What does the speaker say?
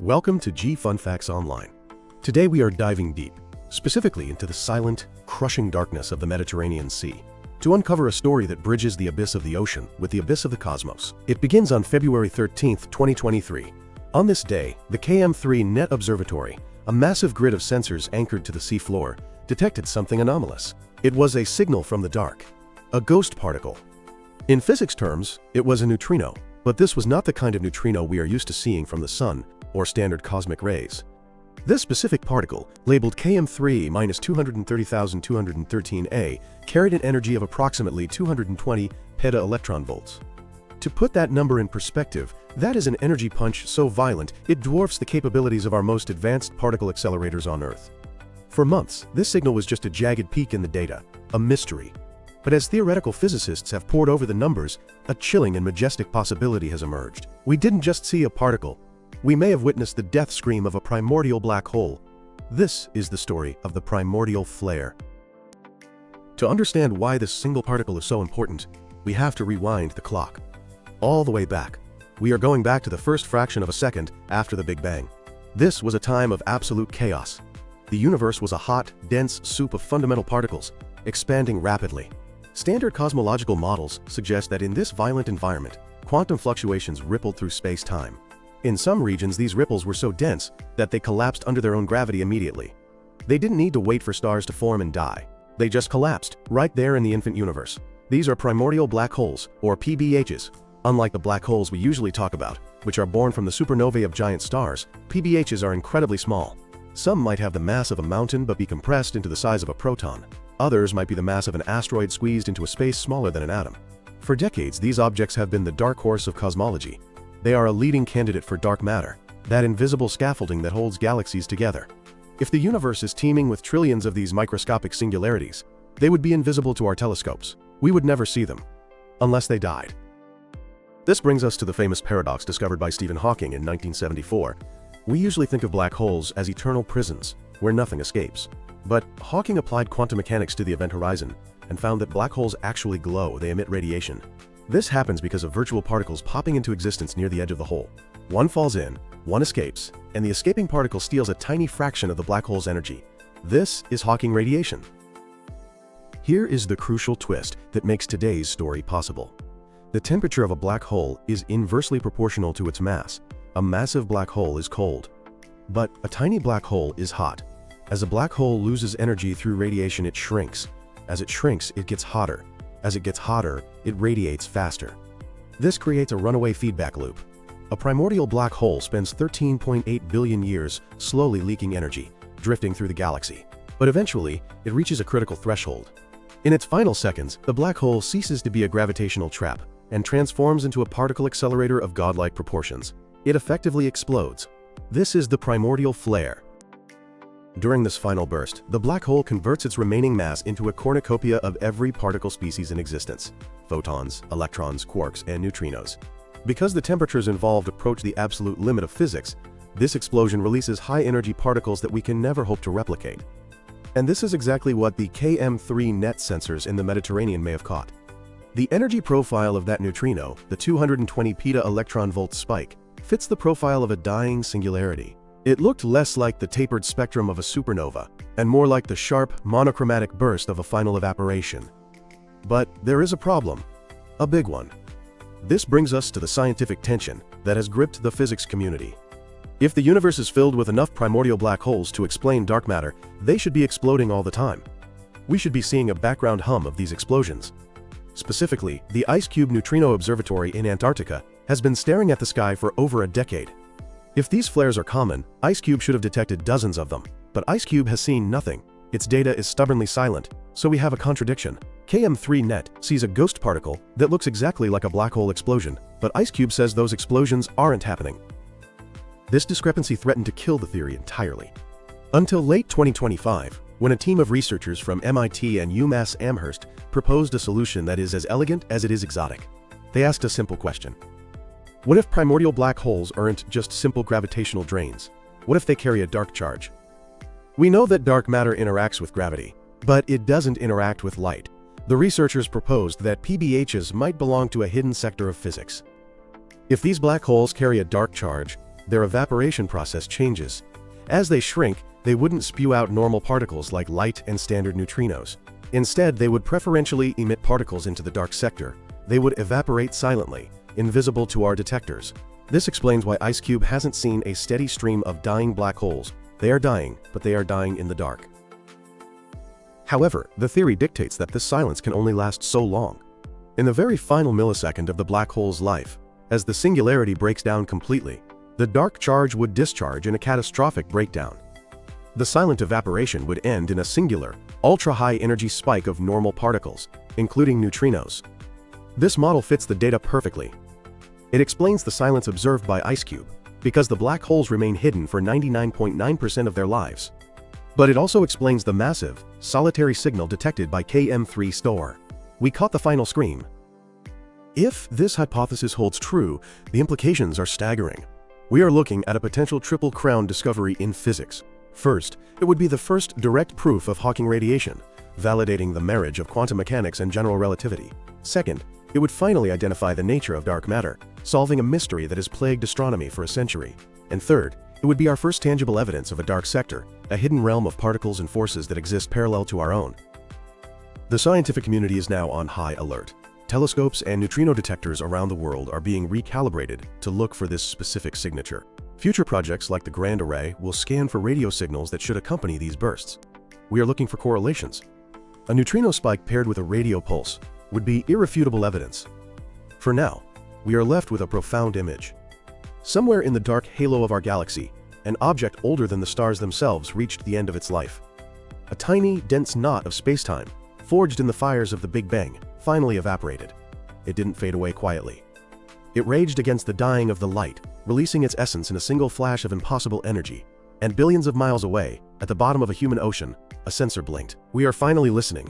Welcome to G Fun Facts Online. Today we are diving deep, specifically into the silent, crushing darkness of the Mediterranean Sea, to uncover a story that bridges the abyss of the ocean with the abyss of the cosmos. It begins on February 13, 2023. On this day, the KM3 Net Observatory, a massive grid of sensors anchored to the sea floor, detected something anomalous. It was a signal from the dark, a ghost particle. In physics terms, it was a neutrino, but this was not the kind of neutrino we are used to seeing from the sun or standard cosmic rays. This specific particle, labeled KM3-230,213A, carried an energy of approximately 220 peta-electron volts. To put that number in perspective, that is an energy punch so violent it dwarfs the capabilities of our most advanced particle accelerators on Earth. For months, this signal was just a jagged peak in the data, a mystery. But as theoretical physicists have pored over the numbers, a chilling and majestic possibility has emerged. We didn't just see a particle. We may have witnessed the death scream of a primordial black hole. This is the story of the primordial flare. To understand why this single particle is so important, we have to rewind the clock. All the way back. We are going back to the first fraction of a second after the Big Bang. This was a time of absolute chaos. The universe was a hot, dense soup of fundamental particles, expanding rapidly. Standard cosmological models suggest that in this violent environment, quantum fluctuations rippled through space-time. In some regions, these ripples were so dense that they collapsed under their own gravity immediately. They didn't need to wait for stars to form and die. They just collapsed, right there in the infant universe. These are primordial black holes, or PBHs. Unlike the black holes we usually talk about, which are born from the supernovae of giant stars, PBHs are incredibly small. Some might have the mass of a mountain but be compressed into the size of a proton. Others might be the mass of an asteroid squeezed into a space smaller than an atom. For decades, these objects have been the dark horse of cosmology. They are a leading candidate for dark matter, that invisible scaffolding that holds galaxies together. If the universe is teeming with trillions of these microscopic singularities, they would be invisible to our telescopes. We would never see them, unless they died. This brings us to the famous paradox discovered by Stephen Hawking in 1974. We usually think of black holes as eternal prisons, where nothing escapes. But Hawking applied quantum mechanics to the event horizon and found that black holes actually glow, they emit radiation. This happens because of virtual particles popping into existence near the edge of the hole. One falls in, one escapes, and the escaping particle steals a tiny fraction of the black hole's energy. This is Hawking radiation. Here is the crucial twist that makes today's story possible. The temperature of a black hole is inversely proportional to its mass. A massive black hole is cold. But a tiny black hole is hot. As a black hole loses energy through radiation, it shrinks. As it shrinks, it gets hotter. As it gets hotter, it radiates faster. This creates a runaway feedback loop. A primordial black hole spends 13.8 billion years slowly leaking energy, drifting through the galaxy. But eventually, it reaches a critical threshold. In its final seconds, the black hole ceases to be a gravitational trap and transforms into a particle accelerator of godlike proportions. It effectively explodes. This is the primordial flare. During this final burst, the black hole converts its remaining mass into a cornucopia of every particle species in existence: photons, electrons, quarks, and neutrinos. Because the temperatures involved approach the absolute limit of physics, this explosion releases high-energy particles that we can never hope to replicate. And this is exactly what the KM3 net sensors in the Mediterranean may have caught. The energy profile of that neutrino, the 220 peta-electron volt spike, fits the profile of a dying singularity. It looked less like the tapered spectrum of a supernova, and more like the sharp, monochromatic burst of a final evaporation. But there is a problem. A big one. This brings us to the scientific tension that has gripped the physics community. If the universe is filled with enough primordial black holes to explain dark matter, they should be exploding all the time. We should be seeing a background hum of these explosions. Specifically, the IceCube Neutrino Observatory in Antarctica has been staring at the sky for over a decade. If these flares are common, IceCube should have detected dozens of them. But IceCube has seen nothing. Its data is stubbornly silent, so we have a contradiction. KM3 Net sees a ghost particle that looks exactly like a black hole explosion, but IceCube says those explosions aren't happening. This discrepancy threatened to kill the theory entirely. Until late 2025, when a team of researchers from MIT and UMass Amherst proposed a solution that is as elegant as it is exotic. They asked a simple question. What if primordial black holes aren't just simple gravitational drains? What if they carry a dark charge? We know that dark matter interacts with gravity, but it doesn't interact with light. The researchers proposed that PBHs might belong to a hidden sector of physics. If these black holes carry a dark charge, their evaporation process changes. As they shrink, they wouldn't spew out normal particles like light and standard neutrinos. Instead, they would preferentially emit particles into the dark sector. They would evaporate silently, invisible to our detectors. This explains why IceCube hasn't seen a steady stream of dying black holes. They are dying, but they are dying in the dark. However, the theory dictates that this silence can only last so long. In the very final millisecond of the black hole's life, as the singularity breaks down completely, the dark charge would discharge in a catastrophic breakdown. The silent evaporation would end in a singular, ultra-high energy spike of normal particles, including neutrinos. This model fits the data perfectly. It explains the silence observed by IceCube, because the black holes remain hidden for 99.9% of their lives. But it also explains the massive, solitary signal detected by KM3 STOR. We caught the final scream. If this hypothesis holds true, the implications are staggering. We are looking at a potential triple crown discovery in physics. First, it would be the first direct proof of Hawking radiation, validating the marriage of quantum mechanics and general relativity. Second, it would finally identify the nature of dark matter, solving a mystery that has plagued astronomy for a century. And third, it would be our first tangible evidence of a dark sector, a hidden realm of particles and forces that exist parallel to our own. The scientific community is now on high alert. Telescopes and neutrino detectors around the world are being recalibrated to look for this specific signature. Future projects like the Grand Array will scan for radio signals that should accompany these bursts. We are looking for correlations. A neutrino spike paired with a radio pulse would be irrefutable evidence. For now, we are left with a profound image. Somewhere in the dark halo of our galaxy, an object older than the stars themselves reached the end of its life. A tiny, dense knot of spacetime, forged in the fires of the Big Bang, finally evaporated. It didn't fade away quietly. It raged against the dying of the light, releasing its essence in a single flash of impossible energy. And billions of miles away, at the bottom of a human ocean, a sensor blinked. We are finally listening.